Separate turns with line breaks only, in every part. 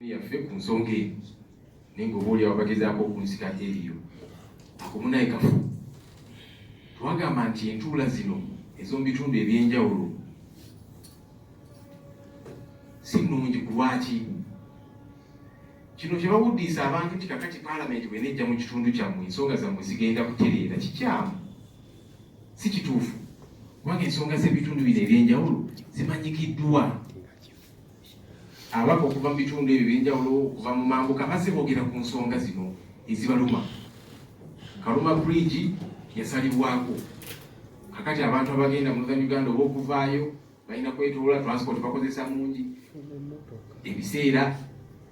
yaffe ku nsonga eno nengoboolyawo bagezaako okunsika eriyo akumunaye kafu twagamba nti entuula zino ez'omu bitundu ebyenjawulo si nnungi ku lwaki kino kye bawuddiisa abantu nti kakati paalamenti bwenejja mu kitundu kyammwe ensonga zammwe zigenda kutereera kikyamu si kituufu kubanga ensonga z'ebitundu bino ebyenjawulo zimanyikiddwa abaka okuva mu bitundu ebyo ebyenjawulo okuva mu mambuka bazze boogera ku nsonga zino ezibaluma. Kaluma bridge yasalibwako kakati abantu abagenda mu Northern Uganda oba okuvaayo balina kwetoola transport bakozesa mungi ebiseera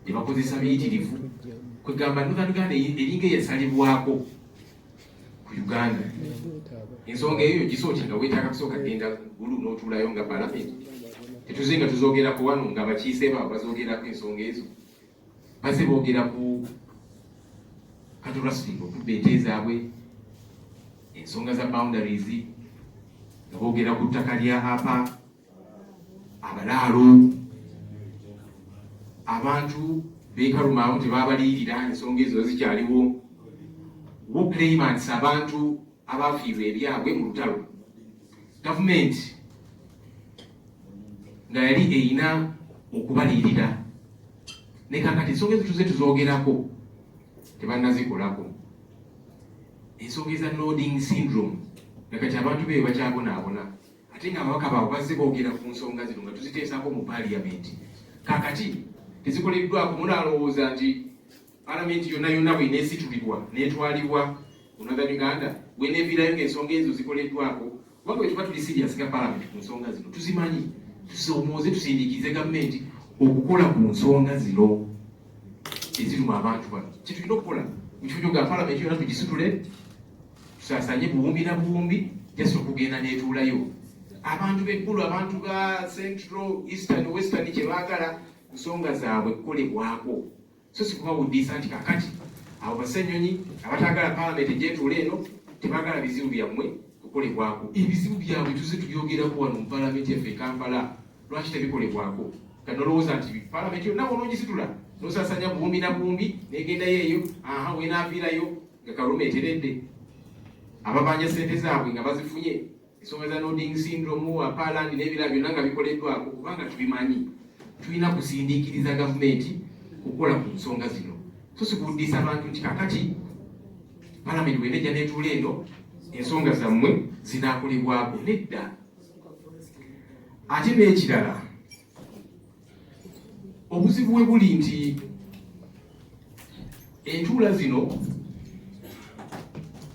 bye bakozesa biyitirivu kwegamba Northern Uganda eringa eyasalibwako ku Uganda. Ensonga eyo gisooka nga weetaaga kusooka genda gulu n'otuulayo nga palamenti tetuzinga tuzogerako wano nga bakiise baabo bazoogerako ensonga ezo bazze boogera ku katurasting okubba ente zaabwe ensonga za boundaries nga boogera ku ttaka lya apa abalaalo abantu beekalumaawo tebabaliyirira ensonga ezo zikyaliwo wo claimants abantu abafiirwa ebyabwe mu lutalo gavumenti nga yali erina okubalirira ne kakati ensonga ezo tuze tuzoogerako tebannazikolako. Ensonga eza nodding syndrome nakati abantu be bakyabonaabona ate nga ababaka baabwe bazze boogera ku nsonga zino nga tuziteesako mu paaliyamenti kakati tezikoleddwako. Munaalowooza nti paalamenti yonna yonna bweneesitulibwa neetwalibwa mu Northern Uganda bweneeviirayo ng'ensonga ezo zikoleddwako kubanga bwe tuba tuli serious ga paalamenti ku nsonga zino tuzimanyi tusomooze tusindikize gavumenti okukola ku nsonga zino eziruma abantu bano. Kyetulina okukola mu kifo ga paalamenti yonna tugisitule tusaasanye buwumbi na buwumbi jasi okugenda neetuulayo. Abantu b'eggulu abantu ba Central, Eastern, Western kye baagala nsonga zaabwe kukolebwako so si kubawuddiisa nti kakati abo basenyonyi abataagala paalamenti egyetuula eno tebaagala bizibu byammwe kukolebwako. Ebizibu byabwe tuze tubyogerako wano mu paalamenti yaffe e Kampala lwaki tebikolebwako. Kanolowooza nti paalamenti yonna wonoogisitula nosaasanya buwumbi na buwumbi negendayo eyo wenaaviirayo nga Kaluma eteredde ababanja sente zaabwe nga bazifunye ensonga za nodding syndrome apaalandi n'ebirala byonna nga bikoleddwako kubanga tubimanyi. Tulina kusindiikiriza gavumenti okukola ku nsonga zino so si kuwuddiisa abantu nti kakati paalamenti bwenejja neetuula eno ensonga zammwe zinaakolebwako nedda. Ate n'ekirala obuzibu bwe buli nti entuula zino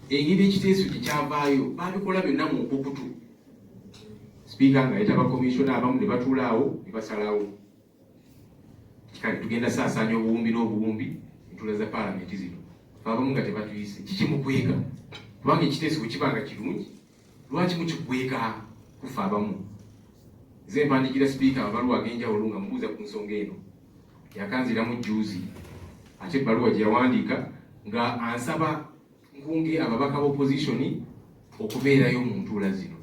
engeri ekiteeso gye kyavaayo baabikola byonna mu nkukutu. Sipiika nga yetaba komishona abamu ne batuula awo ne basalawo kikale tugenda saasaanya obuwumbi n'obuwumbi entuula za paalamenti zino abamu nga tebatuyise kikimukweka kubanga ekiteeso bwe kiba nga kirungi lwaki mukikweka kufa abamu. Nze mpandikira sipiika amabaluwa ag'enjawulo nga mubuuza ku nsonga eno yakanziramu jjuuzi ate ebbaluwa gye yawandiika nga ansaba nkunge ababaka b'opposition okubeerayo mu ntuula zino.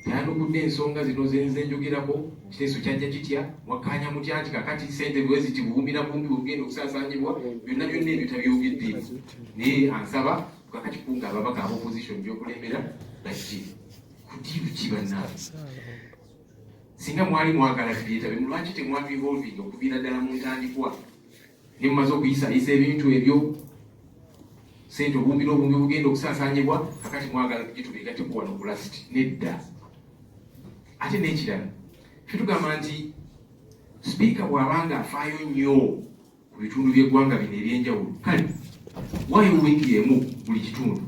Tyanukudde ensonga zino zenze njogerako kiteeso kyajja kitya mwakkaanya mutya nti kakati sente bwe ziti buwumbi na buwumbi bugenda okusaasanyibwa byonna byonna ebyo tabyogedde naye ansaba kakati kunga ababaka ab'opposition byokulembera bajje kudiibu ki bannaabe singa mwali mwagala tubyetabe lwaki temwatwivolving okuviira ddala mu ntandikwa ne mumaze okuyisaayisa ebintu ebyo sente obuwumbi n'obuwumbi bugenda okusaasanyibwa kakati mwagala tujje tubeegatteko wano ku lasiti nedda. Ate n'ekirala ffe tugamba nti sipiika bw'abanga afaayo nnyo ku bitundu by'eggwanga bino ebyenjawulo kale waayo wiiki emu buli kitundu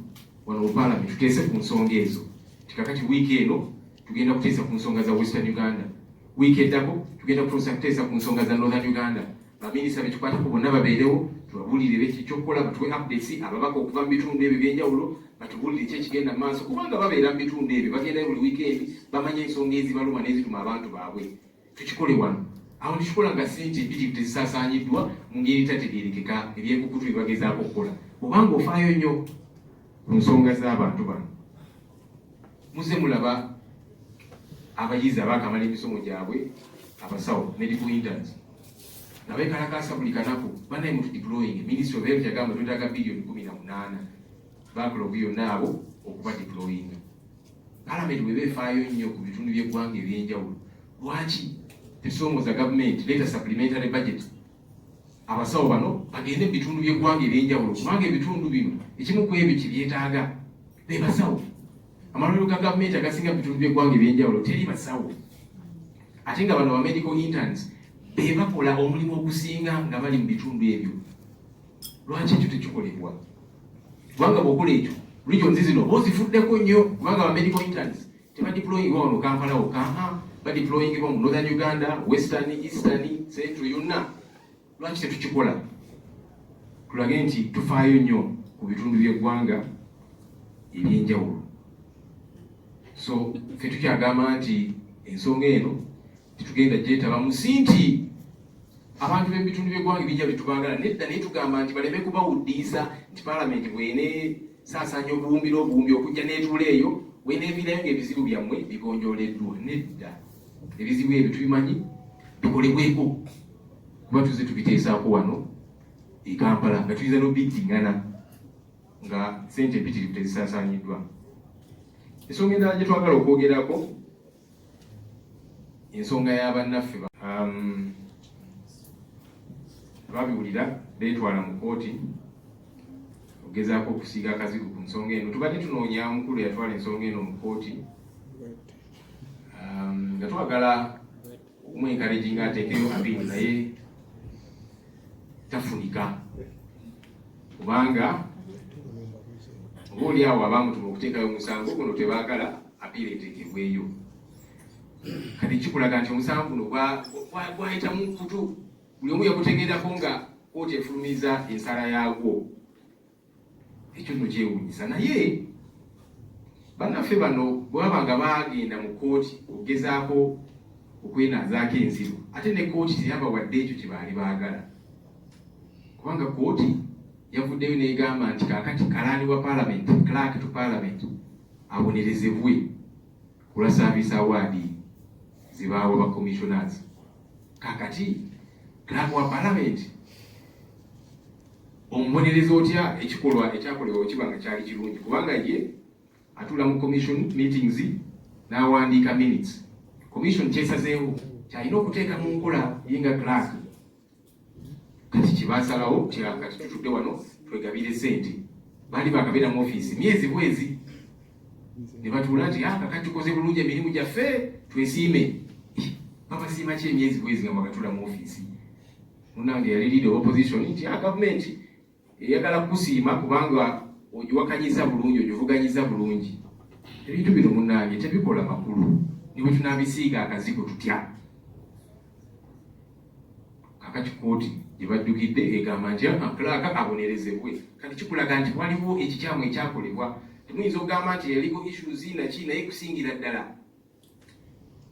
wano mu paalamenti tuteese ku nsonga ezo. Tikakati wiiki eno tugenda kuteesa ku nsonga za Western Uganda, wiiki eddako tugenda kuteesa ku nsonga za Northern Uganda. Baminisita betukwatako bonna babeerewo tubabuulire ekyokukola batuwe updates ababaka okuva mu bitundu ebyo ebyenjawulo batubuulire ki ekigenda mu maaso kubanga babeera mu bitundu ebyo bagendayo buli wiikendi bamanya ensonga ezibaluma n'ezituma abantu baabwe. Tukikole wano awo tukikola nga sente empitirivu tezisaasaanyiddwa mu ngeri tategeerekeka ebyekukutu bye bagezaako okukola. Obanga ofaayo nnyo ku nsonga z'abantu bano muze mulaba abayizi abaakamala emisomo gyabwe abasawo medical interns nabekalakasa buli kanaku banaye mutu deploying Ministry of Health yagamba twetaaga bilioni 18 backlog yonna abo okuba deploying. Parliament bwe beefaayo nnyo ku bitundu by'eggwanga ebyenjawulo, lwaki tetusomooza gavumenti leeta supplementary budget abasawo bano bagende mu bitundu by'eggwanga ebyenjawulo, kubanga ebitundu bino ekimu ku ebyo kibyetaaga be basawo. Amalwaliro ga gavumenti agasinga mu bitundu by'eggwanga ebyenjawulo teri basawo, ate nga bano ba medical interns be bakola omulimu ogusinga nga bali mu bitundu ebyo. Lwaki ekyo tekikolebwa? Kubanga bw'okola ekyo regions zino ozifuddeko nnyo, kubanga ba medical interns tebadeployingibwa wano Kampala wokka, badeployingibwa mu Northern Uganda, Western, Eastern, Central yonna. Lwaki tetukikola? Tulage nti tufaayo nnyo ku bitundu by'eggwanga ebyenjawulo. So ffe tukyagamba nti ensonga eno tetugenda gyetaba musinti abantu b'ebitundu by'eggwanga ebyenjawulo tetubaagala nedda, naye tugamba nti baleme kubawuddiisa nti Parliament bwene saasaanya obuwumbi n'obuwumbi okujja n'etuula eyo weneeviirayo ng'ebizibu byammwe bigonjooleddwa. Nedda, ebizibu ebyo tubimanyi bikolebweko, kuba tuze tubiteesaako wano e Kampala nga tuyiza n'obiddingana nga ssente empitirivu tezisaasaanyiddwa. Ensonga endala gye twagala okwogerako, ensonga y'abannaffe babiwulira beetwala mu kooti ogezaako okusiiga akazigo ku nsonga eno. Tubadde tunoonya omukulu yatwala ensonga eno mu kooti nga twagala okumwenkareginga ateekeyo abiri, naye tafunika, kubanga oba oli awo abamutuma okuteekayo omusango guno tebaagala apiira eteekebweyo. Kati kikulaga nti omusango guno gwayita mu kutu, buli omu yagutegeerako nga kooti efulumiza ensala yaagwo. Ekyo nno kyewuunyisa. Naye bannaffe bano bwe baba nga bagenda mu kooti okugezaako okwenaazaako enziro, ate ne kooti teyabawadde ekyo kye baali baagala, kubanga kooti yavuddeyo n'egamba nti kaakati kalaani wa Parliament, clerk to Parliament abonerezebwe ku lwa service award zibaawa ba commissioners. Kaakati clerk wa Parliament omubonereza otya ekikolwa ekyakolebwa kiba nga kyali kirungi, kubanga ye atula mu commission meetings n'awandiika minutes. Commission kyesazeewo kyalina okuteeka mu nkola ye nga clerk. Kati kibasalawo kati tutudde wano twegabire sente, baali bakabeera mu ofiisi myezi bwezi, ne batuula nti kakati tukoze bulungi emirimu gyaffe twesiime. Babasiima ki emyezi bwezi nga bakatula mu ofiisi? Munange yali leader of opposition nti gavumenti eyagala kusiima kubanga ogiwakanyiza bulungi, ogivuganyiza bulungi. Ebintu bino munange tebikola makulu, niwe tunabisiiga akazigo tutya. Kakati kooti gye bajjukidde egamba nti clerk abonerezebwe. Kati kikulaga nti waliwo ekikyamu ekyakolebwa. Temuyinza okugamba nti yaliko issues naki, naye kusingira ddala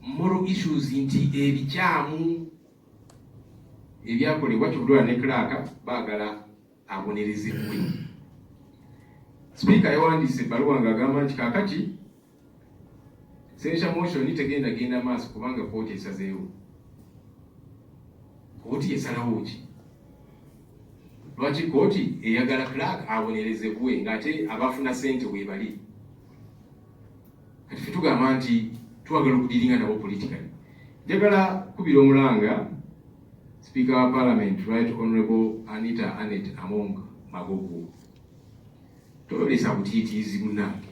moral issues, nti ebikyamu ebyakolebwa kibulwa ne clerk baagala abonerezebwe. Speaker yawandiise ebbaluwa ng'agamba nti kaakati censure motion tegenda maaso kubanga kooti esazeewo. Kooti esalawo ki? Lwaki kooti eyagala clerk abonerezebwe ng'ate abafuna ssente weebali? Kati ffe tugamba nti twagala okudiringa nabo politically. Njagala kubira omulanga Speaker wa Parliament, Right Honorable Anita Anet Among Magogo. Tolesa butiitiizi munnange.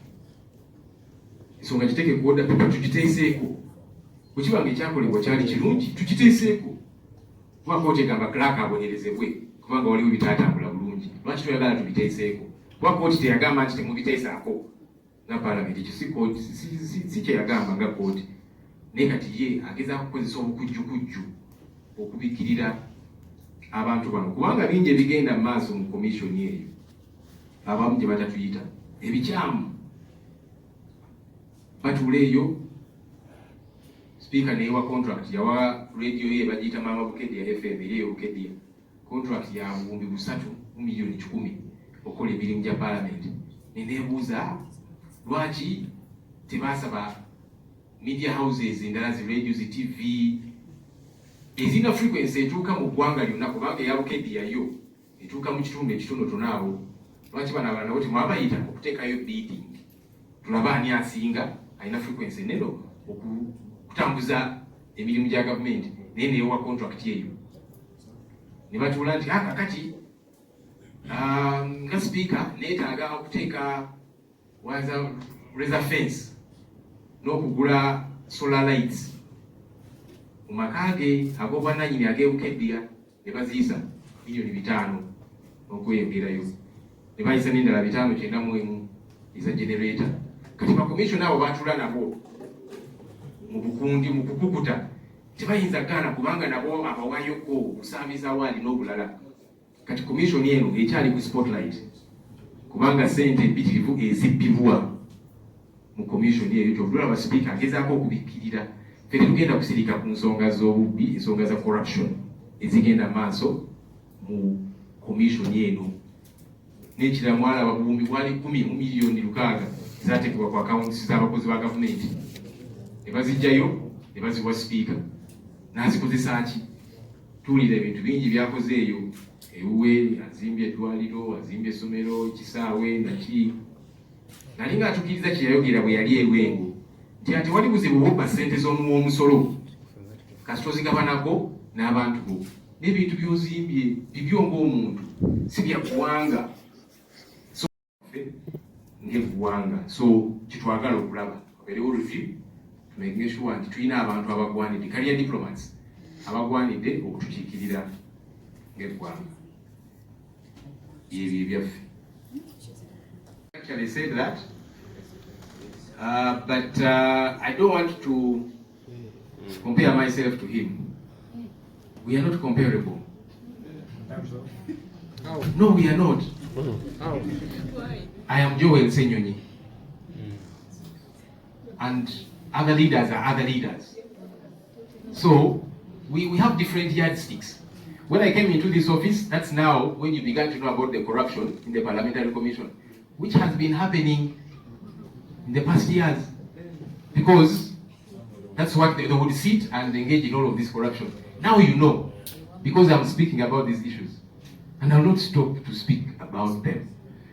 Ensonga giteeke ku order paper tukiteeseeko. Bwe kiba ng'ekyakolebwa kyali kirungi tukiteeseeko. Kuba kooti egamba clerk abonerezebwe kubanga waliwo ebitaatambula bulungi. Lwaki toyagala tubiteeseeko? Kuba kooti teyagamba nti temubiteesaako nga Parliament. Ekyo si kyeyagamba nga kooti. Naye kati ye agezaako kukozesa obukujjukujju okubikkirira abantu bano, kubanga bingi ebigenda mu maaso mu commission eyo, abamu gye batatuyita ebikyamu. Batuula eyo, Speaker neewa contract, yawa radio ye bagiyita Mama Bukedya FM ye Bukedya, contract ya $3 million okola emirimu gya Parliament. Neneebuuza lwaki tebaasaba media houses endala, zi radios, TV, ezina frequency etuuka mu ggwanga lyonna kubanga eyabukedi yayo etuuka mu kitundu ekitonotono awo. Lwaki bano abalala nabo temwabayita okuteekayo bidding tulabe ani asinga alina frequency enneno okutambuza emirimu gya gavumenti naye neewa contract eyo ne batuula nti kakati nga sipiika neetaaga okuteeka waza razor fence n'okugula solar lights mu maka ge ag'obwannannyini ag'ebukedya ne baziisa miliyoni 5 okweyongerayo ne bayisa n'endala 591 eza generator. Kati bakomishona abo batula nabo mu bukundi mu kukukuta tebayinza gaana kubanga nabo abawayoko okusaabiza awaali n'obulala. Kati komishoni eno ekyali ku spotlight kubanga sente empitirivu ezibbibwa mu komishoni eyo. Kyovulaba sipiika agezaako okubikkirira ffe tugenda kusirika ku nsonga z'obubbi, ensonga za corruption ezigenda maaso mu komishoni eno. N'ekirala mwalaba buwumbi bwali 10 mu miliyoni 600 zateekebwa ku akawunti z'abakozi ba gavumenti ne bazijjayo ne baziwa sipiika n'azikozesa ki? Tuwulira ebintu bingi byakoze eyo. Ewuwe azimbye eddwaliro, azimbye essomero, ekisaawe naki. Nali ng'atukkiriza kye yayogera bwe yali eRwengo nti ate wali buzibu bwobba ssente z'omuwoomusolo kasi tozigabanako n'abantu bo. N'ebintu by'ozimbye bibyo ng'omuntu si bya ggwanga ng'eggwanga. So kitwagala okulaba obeerewo review to make sure nti tulina abantu abagwanidde, career diplomats abagwanidde okutukiikirira ng'eggwanga. Ebyo ebyaffe. Actually said that, but I don't want to compare myself to him. We are not comparable. No, we are not. I am Joel Senyonyi. And other leaders are other leaders. So, we have different yardsticks. When I came into this office, that's now when you began to know about the corruption in the Parliamentary Commission, which has been happening in the past years. Because that's what they would sit and engage in all of this corruption. Now you know, because I'm speaking about these issues. And I'll not stop to speak about them.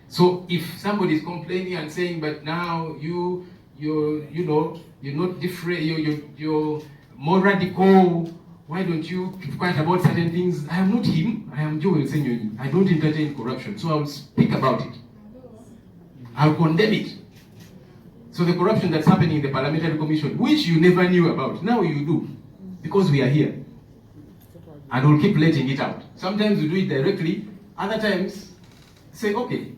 So if somebody is complaining and saying, but now you're not different, you're more radical, why don't you keep quiet about certain things? I am not him, I am Joel Senyonyi. I don't entertain corruption, so I'll speak about it. I'll condemn it. So the corruption that's happening in the Parliamentary Commission, which you never knew about, now you do, because we are here. And we'll keep letting it out. Sometimes we do it directly, other times, say, okay.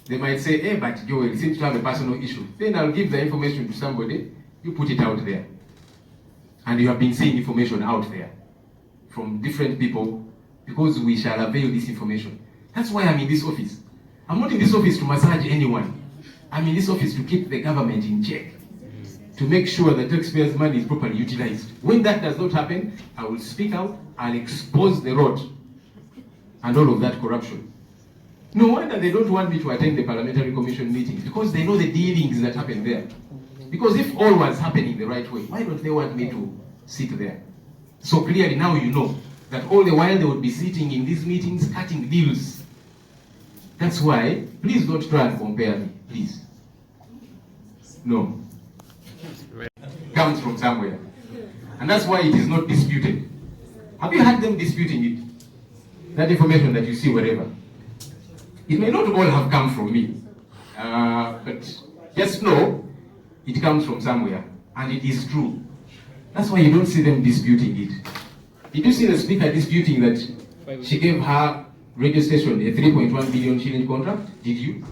They might say, hey, but Joel seems to have a personal issue. Then I'll give the information to somebody, you put it out there. And you have been seeing information out there from different people because we shall avail this information. That's why I'm in this office. I'm not in this office to massage anyone. I'm in this office to keep the government in check, to make sure that taxpayers' money is properly utilized. When that does not happen, I will speak out, I'll expose the rot and all of that corruption. No wonder they don't want me to attend the Parliamentary Commission meetings, because they know the dealings that happen there. Because if all was happening the right way, why don't they want me to sit there? So clearly now you know that all the while they would be sitting in these meetings cutting deals. That's why, please don't try and compare me, please. No. It comes from somewhere. And that's why it is not disputed. Have you had them disputing it? That information that you see wherever. It may not all have come from me, but just know it comes from somewhere, and it is true. That's why you don't see them disputing it. Did you see the speaker disputing that she gave her radio station a 3.1 billion shilling contract? Did you?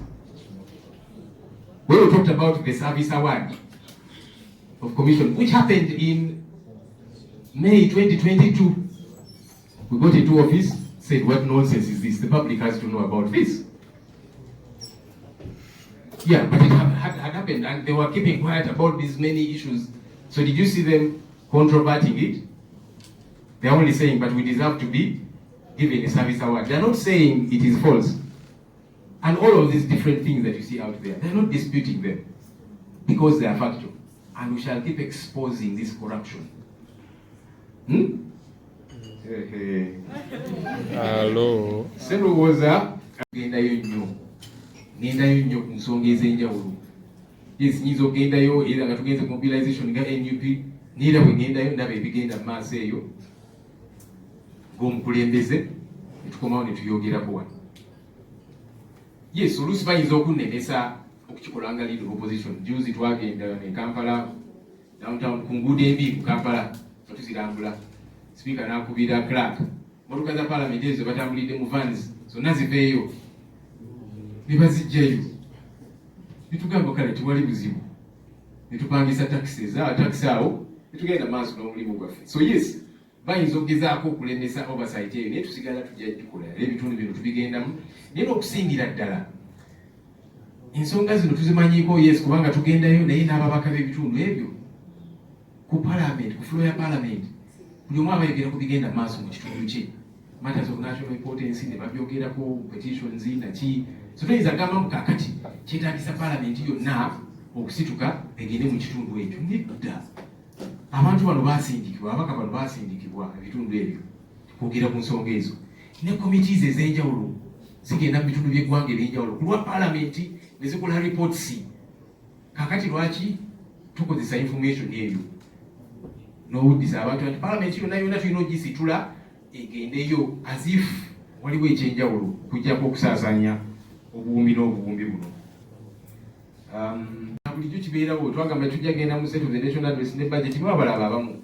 When we talked about the service award of commission, which happened in May 2022, we got into office, said, what nonsense is this? The public has to know about this. Yeah, but it had happened, and they were keeping quiet about these many issues. So did you see them controverting it? They're only saying, but we deserve to be given a service award. They're not saying it is false. And all of these different things that you see out there, they're not disputing them, because they are factual. And we shall keep exposing this corruption.
Hello.
Sendowooza agendayo nnyo ku nsonga ez'enjawulo. Yes, nyinza okugendayo era nga tugenze mobilization nga NUP, neera bwe ngendayo ndaba ebigenda mu maaso eyo ng'omukulembeze ne tukomawo ne tuyogerako wano. Yes, oluusi bayinza okunnemesa okukikola nga leader of opposition. Juzi twagenda ne Kampala downtown ku nguudo embi mu Kampala nga tuzirambula. Speaker n'akubira Clark. Motoka za parliament ezo batambulidde mu vans zonna ziveeyo ne bazijjayo. Ne tugamba kale tewali buzibu. Ne tupangisa taxi awo ne tugenda maaso n'omulimu gwaffe. So yes, bayinza okugezaako okulemesa oversight eyo naye tusigala tujja tukola ebitundu bino tubigendamu. Naye n'okusingira ddala ensonga zino tuzimanyiiko, yes, kubanga tugendayo naye n'ababaka b'ebitundu ebyo ku parliament, ku floor ya parliament, buli omu abayogera ku bigenda mu maaso mu kitundu kye. Matters of national importance ne babyogerako, petitions naki. So tuyinza kugambamu kaakati kyetaagisa parliament yonna okusituka egende mu kitundu ekyo. Nedda. Abantu bano basindikibwa, ababaka bano basindikibwa ebitundu ebyo kwogera ku nsonga ezo. Ne committees ez'enjawulo zigenda mu bitundu by'eggwanga eby'enjawulo ku lwa parliament ne zikola reports. Kaakati lwaki tukozesa information eyo n'owuddisa abantu nti parliament yonna tulina ogisitula egendeyo as if waliwo ekyenjawulo kujjako okusaasaanya obuwumbi n'obuwumbi buno. Bulijjo kibeerawo twagamba tujja genda mu State of the National Address ne budget nibo abalaba abamu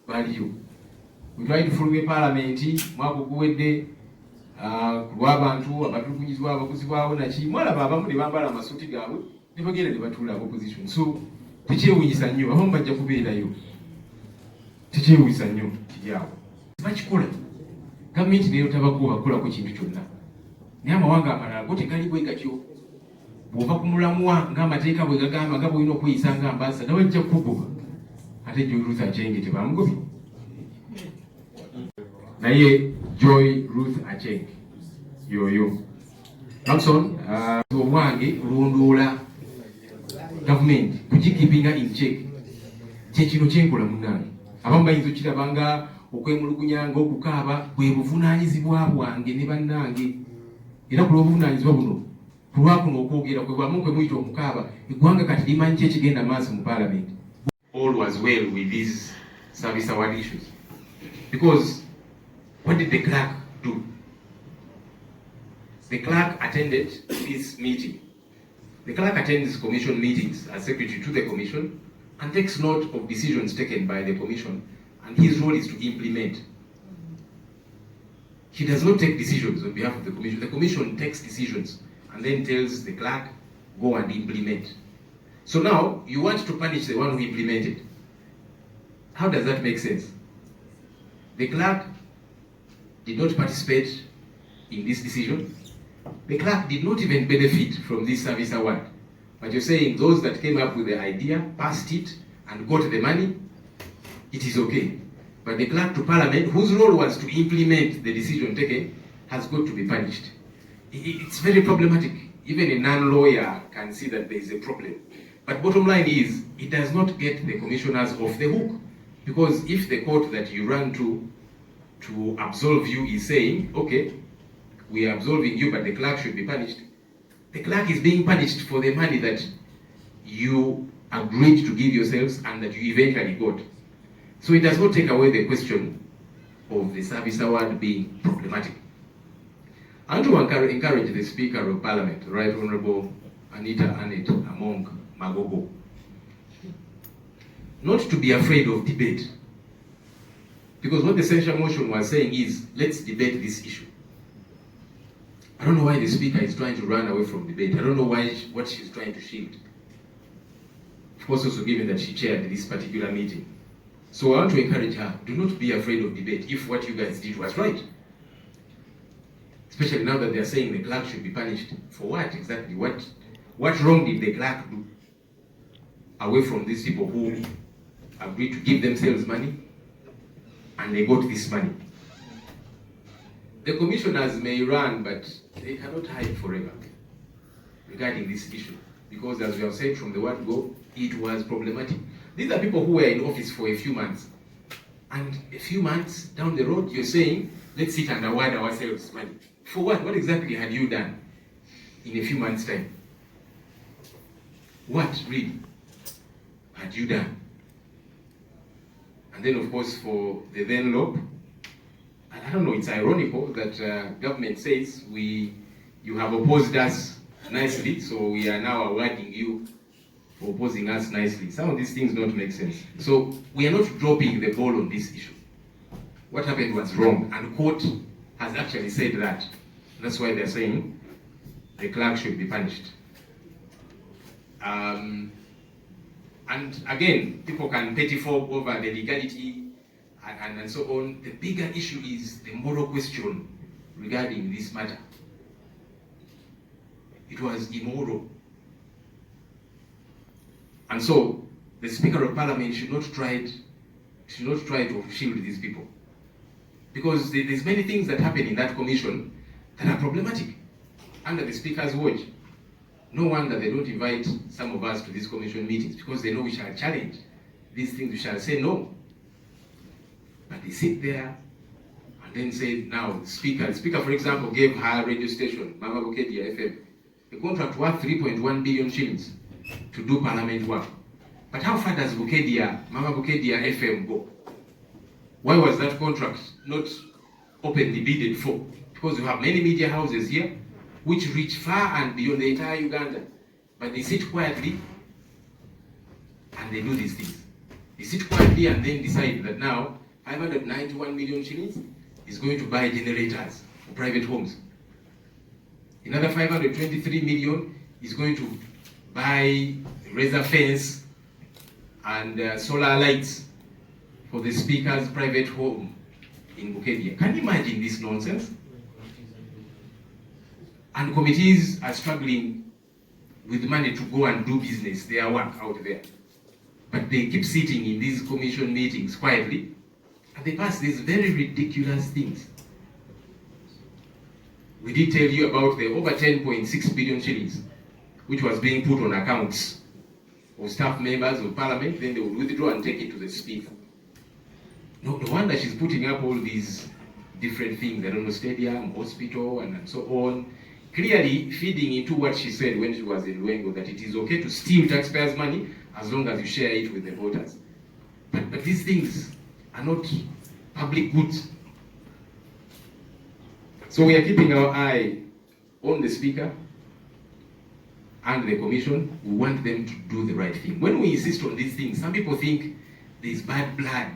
baliyo. We tried to follow parliament mwaka oguwedde ku lw'abantu abatulugunyizibwa abakuzibwawo naki, mwalaba abamu ne bambala amasuuti gaabwe ne bagenda ne batuula opposition. So tekyewunyisa nnyo, abamu bajja kubeerayo. Tekyewunyisa nnyo kiryawo. Bakikola. Gavumenti neyo tabakuba bakolako kintu kyonna. Naye amawanga amalala go tegali bwe gatyo. Bw'ova ku mulamuwa ng'amateeka bwe gagamba nga bw'olina okweyisa ng'ambaasa nabajja kukugoba. Ate Joy Ruth Aceng tebamugobye. Naye Joy Ruth Aceng yoyo Johnson omwange kulondoola gavumenti kugikipinga in check. Kyekino kyenkola munnange. Abamu bayinza okiraba nga okwemulugunya ng'okukaaba bwe buvunaanyizibwa bwange ne bannange. Era ku lw'obuvunaanyizibwa buno ku lwakuno okwogera kwe bwamu kwe muyita omukaaba, eggwanga kati limanyi ki ekigenda maaso mu parliament. All was well with these service award issues. Because what did the clerk do? The clerk attended this meeting. The clerk attends commission meetings as secretary to the commission and takes note of decisions taken by the commission, and his role is to implement. He does not take decisions on behalf of the commission. The commission takes decisions and then tells the clerk, go and implement. So now, you want to punish the one who implemented. How does that make sense? The clerk did not participate in this decision. The clerk did not even benefit from this service award. But you're saying those that came up with the idea, passed it, and got the money, it is okay. But the clerk to parliament, whose role was to implement the decision taken, has got to be punished. It's very problematic. Even a non-lawyer can see that there is a problem. But bottom line is, it does not get the commissioners off the hook. Because if the court that you run to absolve you is saying, okay, we are absolving you, but the clerk should be punished, the clerk is being punished for the money that you agreed to give yourselves and that you eventually got. So it does not take away the question of the service award being problematic. I want to encourage the Speaker of Parliament, Right Honourable Anita Annette Among Magogo, not to be afraid of debate. Because what the censure motion was saying is, let's debate this issue. I don't know why the Speaker is trying to run away from debate. I don't know what she's trying to shield. Of course, also given that she chaired this particular meeting. So I want to encourage her, do not be afraid of debate if what you guys did was right. Especially now that they are saying the clerk should be punished. For what exactly? What wrong did the clerk do? Away from these people who agreed to give themselves money and they got this money. The commissioners may run, but they cannot hide forever regarding this issue. Because as we have said from the word go, it was problematic. These are people who were in office for a few months And a few months down the road, you're saying, let's sit and award ourselves money. For what? What exactly had you done in a few months' time? What really had you done? And then, of course, for the then LOP, I don't know, it's ironical that government says you have opposed us nicely, so we are now awarding you for opposing us nicely. Some of these things don't make sense. So we are not dropping the ball on this issue. What happened was wrong, and court has actually said that. That's why they're saying the clerk should be punished. And again, people can pettifogue over the legality and so on. The bigger issue is the moral question regarding this matter. It was immoral. And so the Speaker of Parliament should not try to shield these people. Because there's many things that happen in that commission that are problematic under the Speaker's watch. No wonder they don't invite some of us to these commission meetings, because they know we shall challenge these things, we shall say no. But they sit there and then say, now, the Speaker, for example, gave her radio station, Mama Bukedia FM, a contract worth 3.1 billion shillings to do parliament work. But how far does Mama Bukedia FM go? Why was that contract not openly bidded for? Because you have many media houses here which reach far and beyond the entire Uganda. But they sit quietly and they do these things. They sit quietly and then decide that now 591 million shillings is going to buy generators for private homes. Another 523 million is going to buy razor fence and solar lights for the Speaker's private home in Bukedia. Can you imagine this nonsense? And committees are struggling with money to go and do business, their work out there. But they keep sitting in these commission meetings quietly, and they pass these very ridiculous things. We did tell you about the over 10.6 billion shillings, which was being put on accounts of staff members of Parliament, then they would withdraw and take it to the Speaker. No wonder she's putting up all these different things, I don't know, stadium, hospital, and so on. Clearly feeding into what she said when she was in Luengo, that it is okay to steal taxpayers' money as long as you share it with the voters. But these things are not public goods. So we are keeping our eye on the Speaker and the Commission. We want them to do the right thing. When we insist on these things, some people think there's bad blood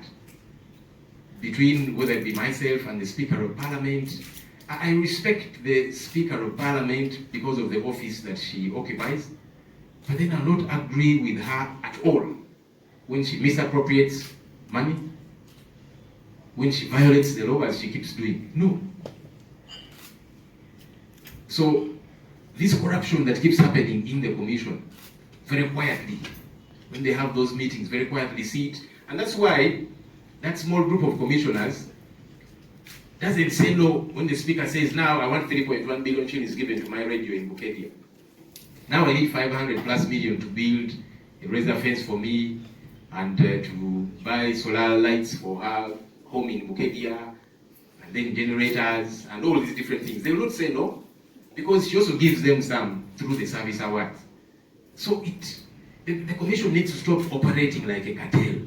between, whether it be myself and the Speaker of Parliament. I respect the Speaker of Parliament because of the office that she occupies, but then I'll not agree with her at all when she misappropriates money, when she violates the law as she keeps doing. No. So this corruption that keeps happening in the Commission, very quietly, when they have those meetings, very quietly sit, and that's why that small group of commissioners doesn't say no when the Speaker says, now I want 3.1 billion shillings given to my radio in Bukedia. Now I need 500 plus million to build a razor fence for me and to buy solar lights for her home in Bukedia, and then generators and all these different things. They will not say no, because she also gives them some through the service awards. So the Commission needs to stop operating like a cartel.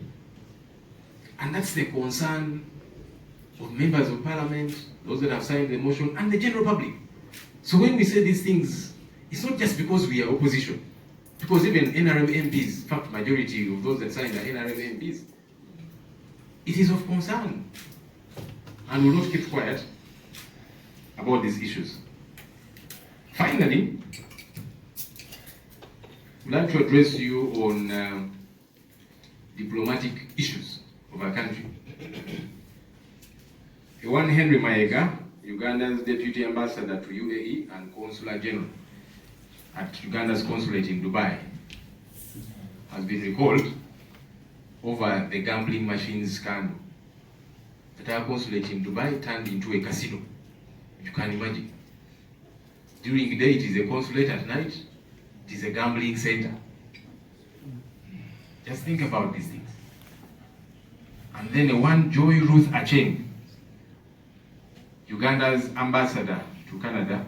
And that's the concern of members of Parliament, those that have signed the motion, and the general public. So when we say these things, it's not just because we are opposition. Because even NRM MPs, in fact, majority of those that signed are NRM MPs. It is of concern. And we'll not keep quiet about these issues. Finally, I'd like to address you on diplomatic issues of our country. One Henry Maega, Uganda's Deputy Ambassador to UAE and Consular General at Uganda's Consulate in Dubai, has been recalled over the gambling machines scandal. That our consulate in Dubai turned into a casino, if you can imagine. During the day it is a consulate, at night it is a gambling center. Just think about these things. And then one Joy Ruth Acheng, Uganda's ambassador to Canada,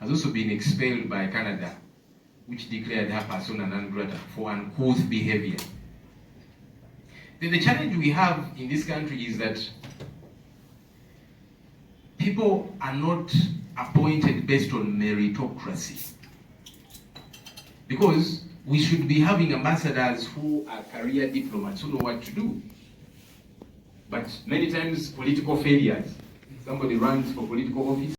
has also been expelled by Canada, which declared her persona non grata for uncouth behavior. Then the challenge we have in this country is that people are not appointed based on meritocracy. Because we should be having ambassadors who are career diplomats who know what to do. But many times political failures, somebody runs for political office,